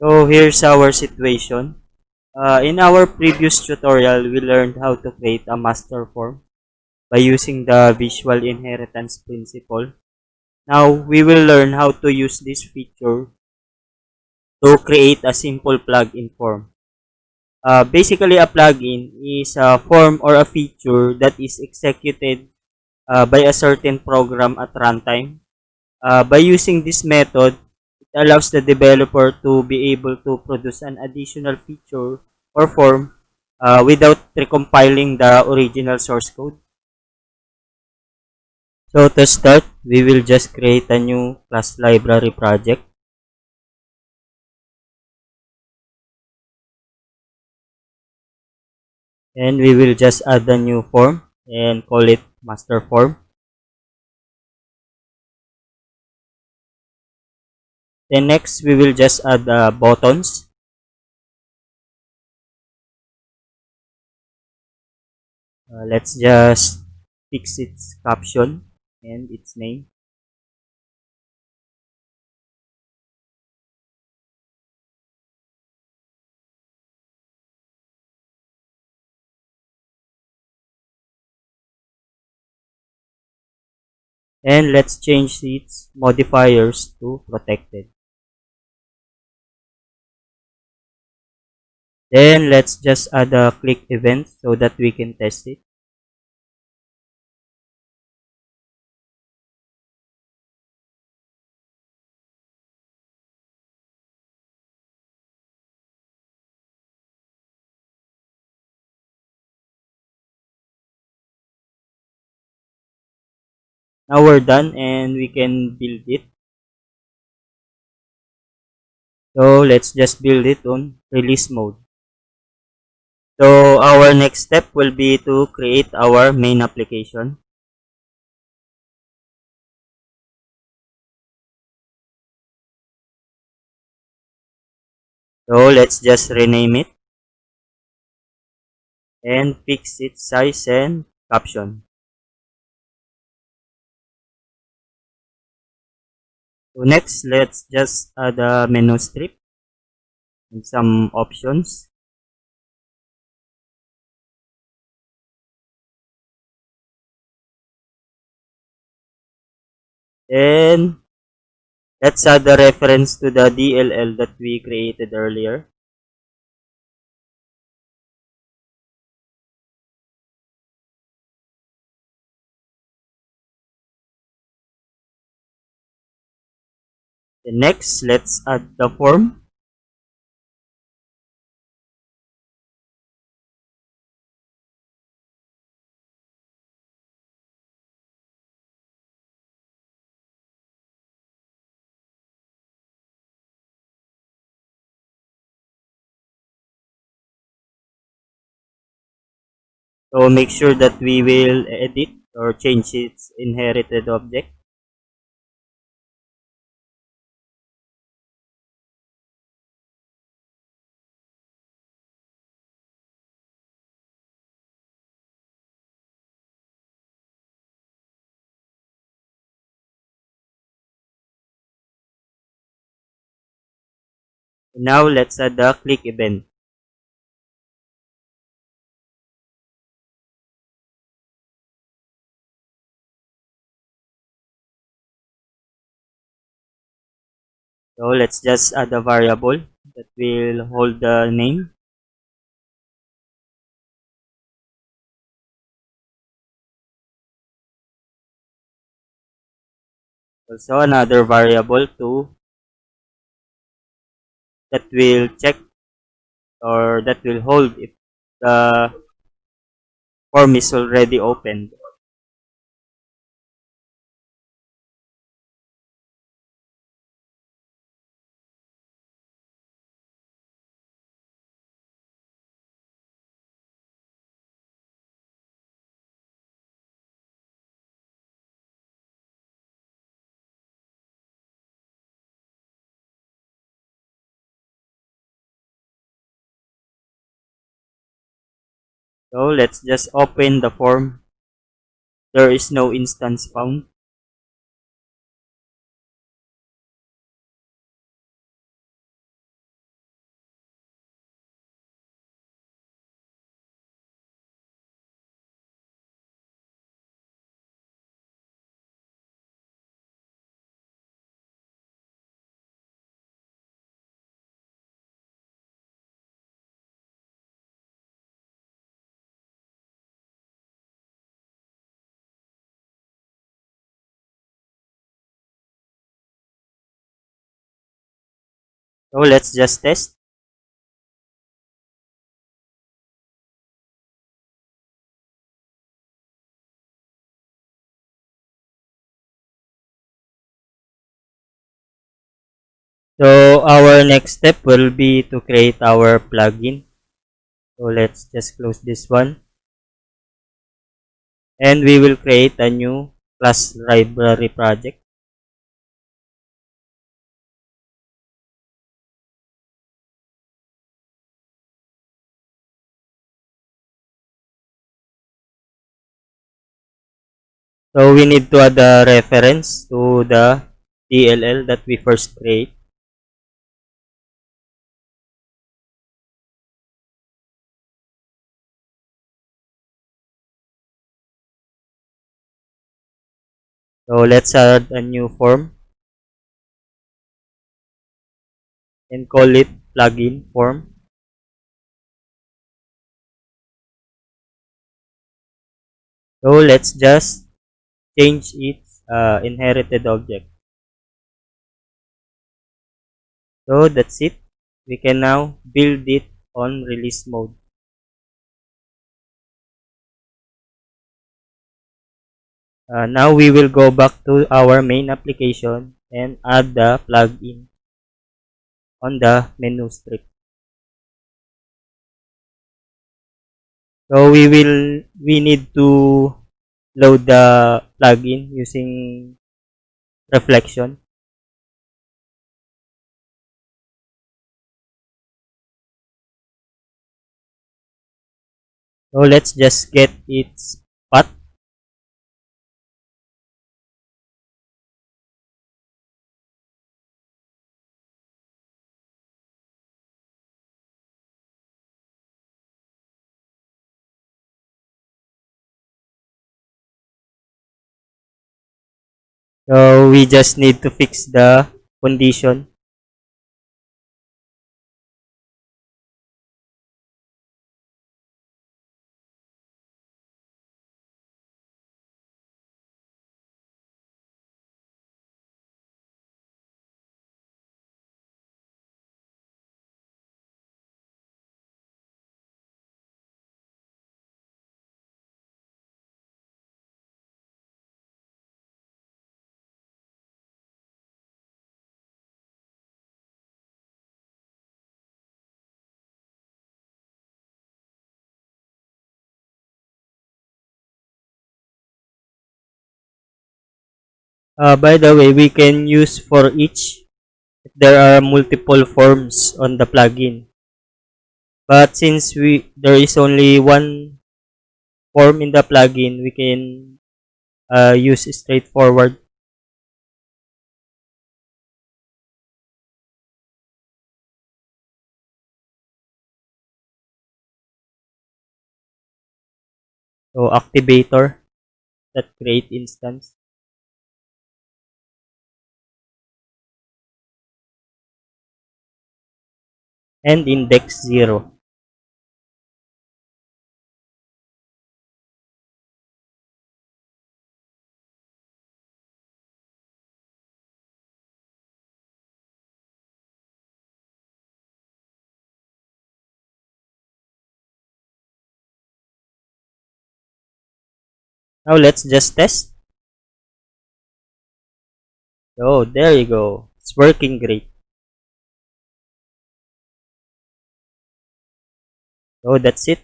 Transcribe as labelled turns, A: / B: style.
A: So here's our situation. In our previous tutorial, we learned how to create a master form by using the visual inheritance principle. Now we will learn how to use this feature to create a simple plugin form. Basically, a plugin is a form or a feature that is executed by a certain program at runtime. By using this method, it allows the developer to be able to produce an additional feature or form without recompiling the original source code. So to start, we will just create a new class library project. And we will just add a new form and call it master form. Then next, we will just add buttons. Let's just fix its caption and its name. And let's change its modifiers to protected. Then let's just add a click event so that we can test it. Now we're done and we can build it. So let's just build it on release mode. So our next step will be to create our main application. So let's just rename it and fix its size and caption. So next, let's just add a menu strip and some options. Then let's add a reference to the DLL that we created earlier. Then next, let's add the form. So make sure that we will edit or change its inherited object. Now let's add the click event. So let's just add a variable that will hold the name. Also another variable to that will check or that will hold if the form is already opened. So let's just open the form. There is no instance found. So let's just test. So our next step will be to create our plugin. So let's just close this one. And we will create a new class library project. So we need to add a reference to the DLL that we first create. So let's add a new form and call it plugin form. So let's just change its inherited object. So that's it. We can now build it on release mode. Now we will go back to our main application and add the plugin on the menu strip. So we need to load the plugin using reflection. So let's just get its path. So we just need to fix the condition. By the way, we can use for each if there are multiple forms on the plugin. But since there is only one form in the plugin, we can use straightforward. So activator that create instance and index 0. Now let's just test. So there you go. It's working great. So that's it.